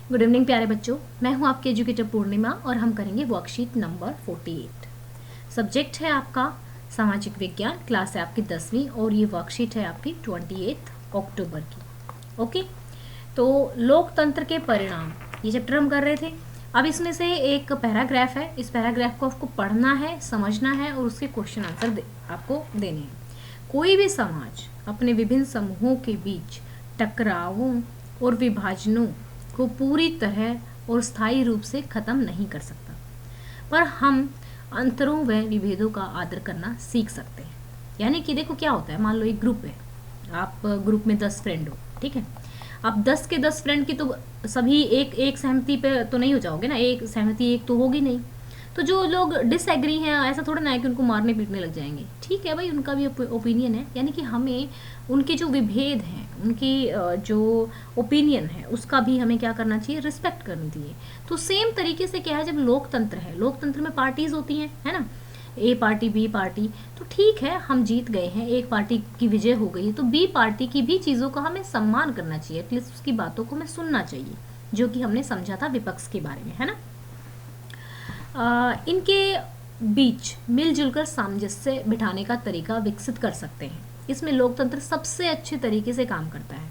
Good evening प्यारे बच्चों, मैं हूं आपकी एजुकेटर पूर्णिमा और हम करेंगे वर्कशीट नंबर 48। सब्जेक्ट है आपका सामाजिक विज्ञान, क्लास है आपकी 10वीं और ये वर्कशीट है आपकी 28 अक्टूबर की। ओके, तो लोकतंत्र के परिणाम ये चैप्टर हम कर रहे थे। अब इसमें से एक पैराग्राफ है, इस पैराग्राफ को आपको पढ़ना है, समझना है और उसके क्वेश्चन आंसर आपको देने हैं। कोई भी समाज अपने विभिन्न समूहों के बीच टकरावों और विभाजनों को पूरी तरह और स्थायी रूप से खत्म नहीं कर सकता, पर हम अंतरों व विभेदों का आदर करना सीख सकते हैं। यानी कि देखो क्या होता है, मान लो एक ग्रुप है, आप ग्रुप में 10 फ्रेंड हो, ठीक है। आप 10 के 10 फ्रेंड की तो सभी एक सहमति पे तो नहीं हो जाओगे ना, एक सहमति एक तो होगी नहीं। तो जो लोग डिसएग्री हैं, ऐसा थोड़ा ना है कि उनको मारने पीटने लग जाएंगे, ठीक है भाई, उनका भी ओपिनियन है। यानी कि हमें उनके जो विभेद हैं, उनकी जो ओपिनियन है, उसका भी हमें क्या करना चाहिए, रिस्पेक्ट करनी चाहिए। तो सेम तरीके से क्या है, जब लोकतंत्र है, लोकतंत्र में पार्टीज होती हैं, है ना, ए पार्टी बी पार्टी, तो ठीक है हम जीत गए हैं, एक पार्टी की विजय हो गई, तो बी पार्टी की भी चीज़ों का हमें सम्मान करना चाहिए, एटलीस्ट उसकी बातों को हमें सुनना चाहिए, जो कि हमने समझा था विपक्ष के बारे में, है ना। इनके बीच मिलजुल कर सामंजस्य बिठाने का तरीका विकसित कर सकते हैं। इसमें लोकतंत्र सबसे अच्छे तरीके से काम करता है।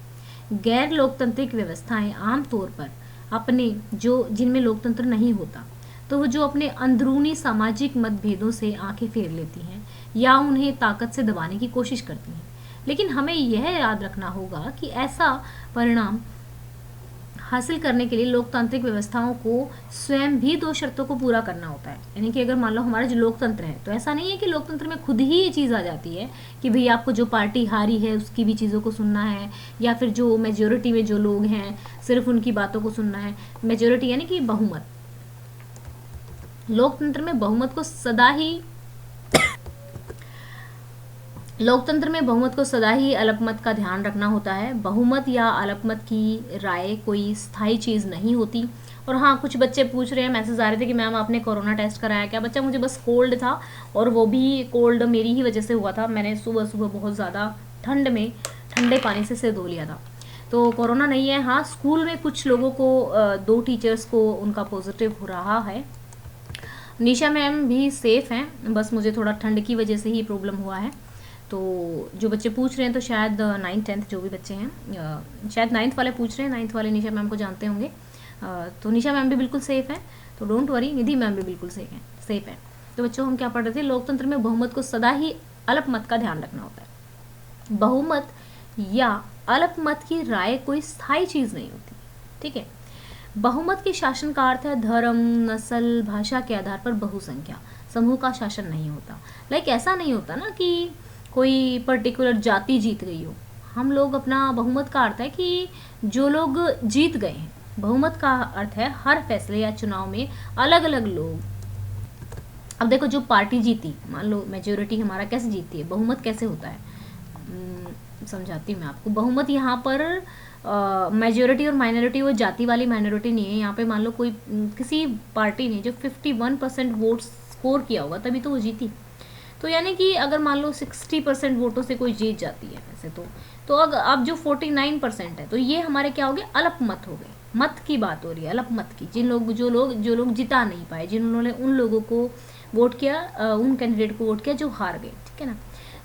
गैर लोकतांत्रिक व्यवस्थाएं आमतौर पर अपने जिनमें लोकतंत्र नहीं होता, तो वो जो अपने अंदरूनी सामाजिक मतभेदों से आंखें फेर लेती हैं या उन्हें ताकत से दबाने की कोशिश करती हैं। लेकिन हमें यह याद रखना होगा कि ऐसा परिणाम हासिल करने के लिए लोकतांत्रिक व्यवस्थाओं को स्वयं भी 2 शर्तों को पूरा करना होता है। यानी कि अगर मान लो हमारा जो लोकतंत्र है, तो ऐसा नहीं है कि लोकतंत्र में खुद ही ये चीज़ आ जाती है कि भाई आपको जो पार्टी हारी है उसकी भी चीज़ों को सुनना है, या फिर जो मेजोरिटी में जो लोग हैं सिर्फ उनकी बातों को सुनना है। मेजोरिटी यानी कि बहुमत, लोकतंत्र में बहुमत को सदा ही अल्पमत का ध्यान रखना होता है। बहुमत या अल्पमत की राय कोई स्थायी चीज़ नहीं होती। और हाँ, कुछ बच्चे पूछ रहे हैं, मैसेज आ रहे थे कि मैम आपने कोरोना टेस्ट कराया क्या? बच्चा, मुझे बस कोल्ड था और वो भी कोल्ड मेरी ही वजह से हुआ था। मैंने सुबह सुबह बहुत ज़्यादा ठंड में ठंडे पानी से सिर धो लिया था, तो कोरोना नहीं है। हाँ, स्कूल में कुछ लोगों को 2 टीचर्स को उनका पॉजिटिव हो रहा है। निशा मैम भी सेफ़ हैं, बस मुझे थोड़ा ठंड की वजह से ही प्रॉब्लम हुआ है। तो जो बच्चे पूछ रहे हैं, तो शायद 9th 10th जो भी बच्चे हैं, शायद 9th वाले पूछ रहे हैं, 9th वाले निशा मैम को जानते होंगे। तो निशा मैम भी बिल्कुल सेफ़ है, तो डोंट वरी। निधि मैम भी बिल्कुल सेफ़ है। तो बच्चों, हम क्या पढ़ रहे थे, लोकतंत्र में बहुमत को सदा ही अल्पमत का ध्यान रखना होता है। बहुमत या अल्पमत की राय कोई स्थायी चीज़ नहीं होती, ठीक है। बहुमत के शासन का अर्थ है धर्म, नस्ल, भाषा के आधार पर बहुसंख्या समूह का शासन नहीं होता। लाइक ऐसा नहीं होता ना कि कोई पर्टिकुलर जाति जीत गई हो। हम लोग अपना बहुमत का अर्थ है कि जो लोग जीत गए हैं। बहुमत का अर्थ है हर फैसले या चुनाव में अलग अलग लोग। अब देखो, जो पार्टी जीती, मान लो मेजोरिटी हमारा कैसे जीतती है, बहुमत कैसे होता है, समझाती हूँ मैं आपको। बहुमत यहाँ पर मेजोरिटी और माइनॉरिटी, वो जाति वाली माइनॉरिटी नहीं है। यहाँ पे मान लो कोई किसी पार्टी ने जो 51% वोट स्कोर किया होगा, तभी तो वो जीती। तो यानी कि अगर मान लो 60% वोटों से कोई जीत जाती है वैसे तो अगर अब जो 49% है, तो ये हमारे क्या हो गए, अल्पमत हो गए। मत की बात हो रही है, अल्पमत की। जो लोग जिता नहीं पाए, जिन्होंने उन लोगों को वोट किया, उन कैंडिडेट को वोट किया जो हार गए, ठीक है ना।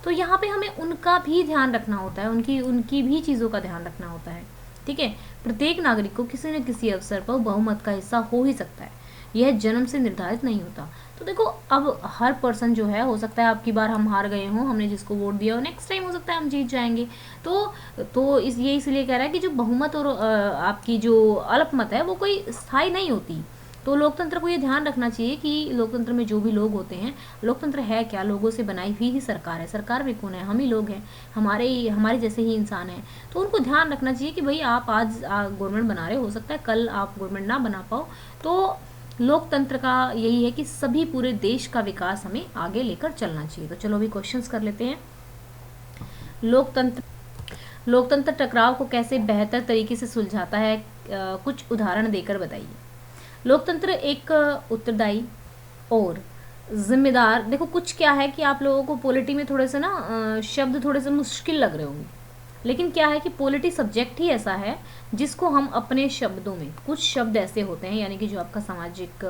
तो यहाँ पे हमें उनका भी ध्यान रखना होता है, उनकी भी चीज़ों का ध्यान रखना होता है, ठीक है। प्रत्येक नागरिक को किसी न किसी अवसर पर बहुमत का हिस्सा हो ही सकता है, यह जन्म से निर्धारित नहीं होता। तो देखो, अब हर पर्सन जो है, हो सकता है आपकी बार हम हार गए हों, हमने जिसको वोट दिया हो, नेक्स्ट टाइम हो सकता है हम जीत जाएंगे। तो ये इसलिए कह रहा है कि जो बहुमत और आपकी जो अल्पमत है, वो कोई स्थायी नहीं होती। तो लोकतंत्र को ये ध्यान रखना चाहिए कि लोकतंत्र में जो भी लोग होते हैं, लोकतंत्र है क्या, लोगों से बनाई हुई ही सरकार है। सरकार भी कौन है, हम ही लोग हैं, हमारे जैसे ही इंसान हैं। तो उनको ध्यान रखना चाहिए कि भाई आप आज गवर्नमेंट बना रहे हो सकता है कल आप गवर्नमेंट ना बना पाओ। तो लोकतंत्र का यही है कि सभी पूरे देश का विकास हमें आगे लेकर चलना चाहिए। तो चलो अभी क्वेश्चंस कर लेते हैं। लोकतंत्र टकराव को कैसे बेहतर तरीके से सुलझाता है, कुछ उदाहरण देकर बताइए। लोकतंत्र एक उत्तरदायी और जिम्मेदार, देखो कुछ क्या है कि आप लोगों को पॉलिटी में थोड़े से ना शब्द थोड़े से मुश्किल लग रहे होंगे, लेकिन क्या है कि पॉलिटी सब्जेक्ट ही ऐसा है जिसको हम अपने शब्दों में, कुछ शब्द ऐसे होते हैं, यानी कि जो आपका सामाजिक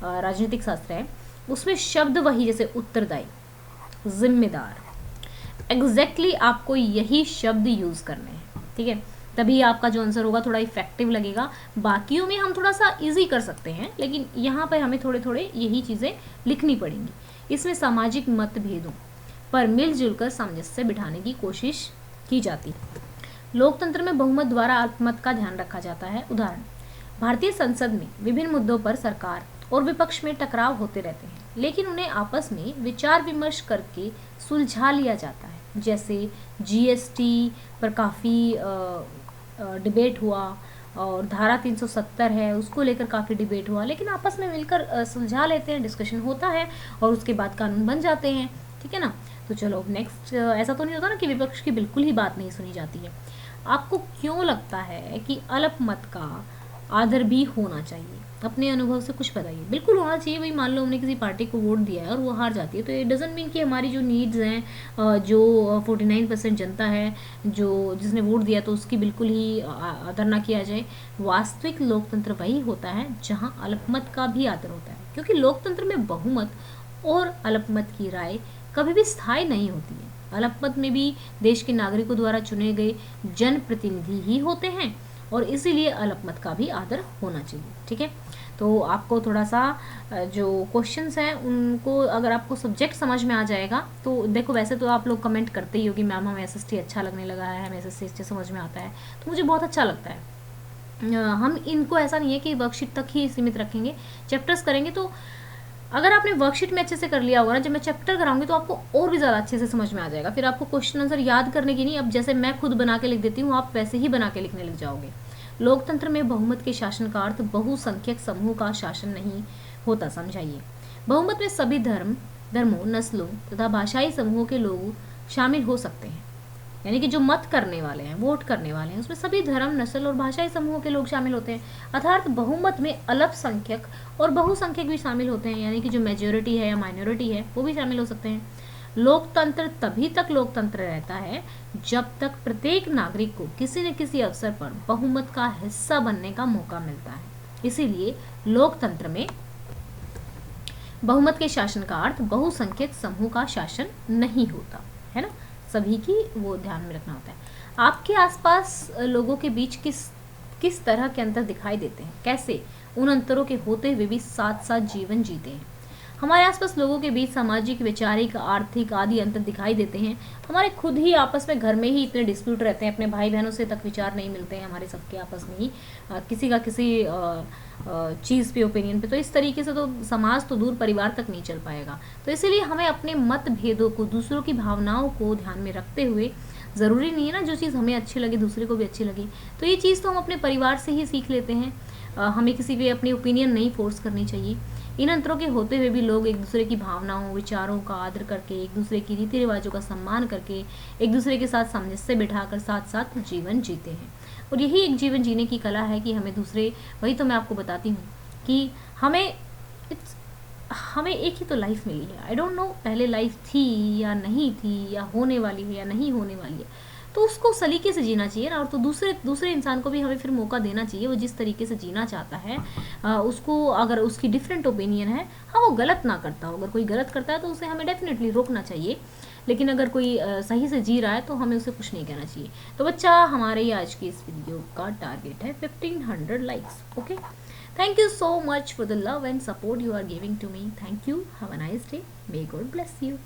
राजनीतिक शास्त्र है उसमें शब्द वही, जैसे उत्तरदायी, जिम्मेदार, एग्जैक्टली आपको यही शब्द यूज़ करने हैं, ठीक है, तभी आपका जो आंसर होगा थोड़ा इफेक्टिव लगेगा। बाकियों में हम थोड़ा सा इजी कर सकते हैं, लेकिन यहाँ पर हमें थोड़े थोड़े यही चीज़ें लिखनी पड़ेंगी। इसमें सामाजिक मतभेदों पर मिलजुल कर सामंजस्य बिठाने की कोशिश की जाती है। लोकतंत्र में बहुमत द्वारा अल्पमत का ध्यान रखा जाता है। उदाहरण, भारतीय संसद में विभिन्न मुद्दों पर सरकार और विपक्ष में टकराव होते रहते हैं, लेकिन उन्हें आपस में विचार विमर्श करके सुलझा लिया जाता है। जैसे जीएसटी पर काफ़ी डिबेट हुआ, और धारा 370 है उसको लेकर काफ़ी डिबेट हुआ, लेकिन आपस में मिलकर सुलझा लेते हैं, डिस्कशन होता है और उसके बाद कानून बन जाते हैं, ठीक है ना। तो चलो नेक्स्ट, ऐसा तो नहीं होता ना कि विपक्ष की बिल्कुल ही बात नहीं सुनी जाती है। आपको क्यों लगता है कि अल्पमत का आदर भी होना चाहिए? अपने अनुभव से कुछ बताइए। बिल्कुल होना चाहिए भाई, मान लो हमने किसी पार्टी को वोट दिया है और वो हार जाती है, तो इट डजेंट मीन कि हमारी जो नीड्स हैं, जो 49% जनता है जो जिसने वोट दिया, तो उसकी बिल्कुल ही आदर ना किया जाए। वास्तविक लोकतंत्र वही होता है जहाँ अल्पमत का भी आदर होता है, क्योंकि लोकतंत्र में बहुमत और अल्पमत की राय कभी भी स्थायी नहीं होती है। अल्पमत में भी देश के नागरिकों द्वारा चुने गए जनप्रतिनिधि ही होते हैं, और इसीलिए अल्पमत का भी आदर होना चाहिए, ठीक है। तो आपको थोड़ा सा जो क्वेश्चंस हैं उनको, अगर आपको सब्जेक्ट समझ में आ जाएगा तो देखो, वैसे तो आप लोग कमेंट करते ही हो कि मैम हमें एसएसटी अच्छा लगने लगा है, हमें एसएसटी अच्छे समझ में आता है, तो मुझे बहुत अच्छा लगता है। हम इनको ऐसा नहीं है कि वर्कशीट तक ही सीमित रखेंगे, चैप्टर्स करेंगे। तो अगर आपने वर्कशीट में अच्छे से कर लिया होगा ना, जब मैं चैप्टर कराऊंगी तो आपको और भी ज़्यादा अच्छे से समझ में आ जाएगा। फिर आपको क्वेश्चन आंसर याद करने की नहीं, अब जैसे मैं खुद बना के लिख देती हूँ, आप वैसे ही बना के लिखने लग जाओगे। लोकतंत्र में बहुमत के शासन का अर्थ बहुसंख्यक समूह का शासन नहीं होता, समझाइए। बहुमत में सभी धर्मों, नस्लों तथा भाषाई समूहों के लोग शामिल हो सकते हैं, यानी कि जो मत करने वाले हैं, वोट करने वाले हैं, उसमें सभी धर्म, नस्ल और भाषाई समूहों के लोग शामिल होते हैं। अर्थात बहुमत में अल्पसंख्यक और बहुसंख्यक भी शामिल होते हैं, यानी कि जो मेजोरिटी है या माइनॉरिटी है वो भी शामिल हो सकते हैं। लोकतंत्र तभी तक लोकतंत्र रहता है जब तक प्रत्येक नागरिक को किसी न किसी अवसर पर बहुमत का हिस्सा बनने का मौका मिलता है। इसीलिए लोकतंत्र में बहुमत के शासन का अर्थ बहुसंख्यक समूह का शासन नहीं होता है ना, सभी की वो ध्यान में रखना होता है। आपके आसपास लोगों के बीच किस तरह के अंतर दिखाई देते हैं, कैसे उन अंतरों के होते हुए भी साथ साथ जीवन जीते हैं। हमारे आसपास लोगों के बीच सामाजिक, वैचारिक, आर्थिक आदि अंतर दिखाई देते हैं। हमारे खुद ही आपस में घर में ही इतने डिस्प्यूट रहते हैं, अपने भाई बहनों से तक विचार नहीं मिलते हैं हमारे सबके आपस में ही, किसी का किसी चीज़ पे, ओपिनियन पे। तो इस तरीके से तो समाज तो दूर, परिवार तक नहीं चल पाएगा। तो इसीलिए हमें अपने मतभेदों को, दूसरों की भावनाओं को ध्यान में रखते हुए, ज़रूरी नहीं है ना जो चीज़ हमें अच्छी लगे दूसरे को भी अच्छी लगे, तो ये चीज़ तो हम अपने परिवार से ही सीख लेते हैं। हमें किसी पे अपनी ओपिनियन नहीं फोर्स करनी चाहिए। इन अंतरों के होते हुए भी लोग एक दूसरे की भावनाओं, विचारों का आदर करके, एक दूसरे की रीति रिवाजों का सम्मान करके, एक दूसरे के साथ सामंजस्य बिठाकर साथ साथ जीवन जीते हैं। और यही एक जीवन जीने की कला है कि हमें दूसरे, वही तो मैं आपको बताती हूँ कि हमें एक ही तो लाइफ मिली है। आई डोंट नो पहले लाइफ थी या नहीं थी, या होने वाली है या नहीं होने वाली है, तो उसको सलीके से जीना चाहिए ना। और तो दूसरे इंसान को भी हमें फिर मौका देना चाहिए, वो जिस तरीके से जीना चाहता है, उसको अगर उसकी डिफरेंट ओपिनियन है, हाँ वो गलत ना करता हो, अगर कोई गलत करता है तो उसे हमें डेफिनेटली रोकना चाहिए। लेकिन अगर कोई सही से जी रहा है तो हमें उसे कुछ नहीं कहना चाहिए। तो बच्चा, हमारे आज की इस वीडियो का टारगेट है 1500 likes. Okay, thank you so much for the love and support you are giving to me. Thank you. Have a nice day. May God bless you.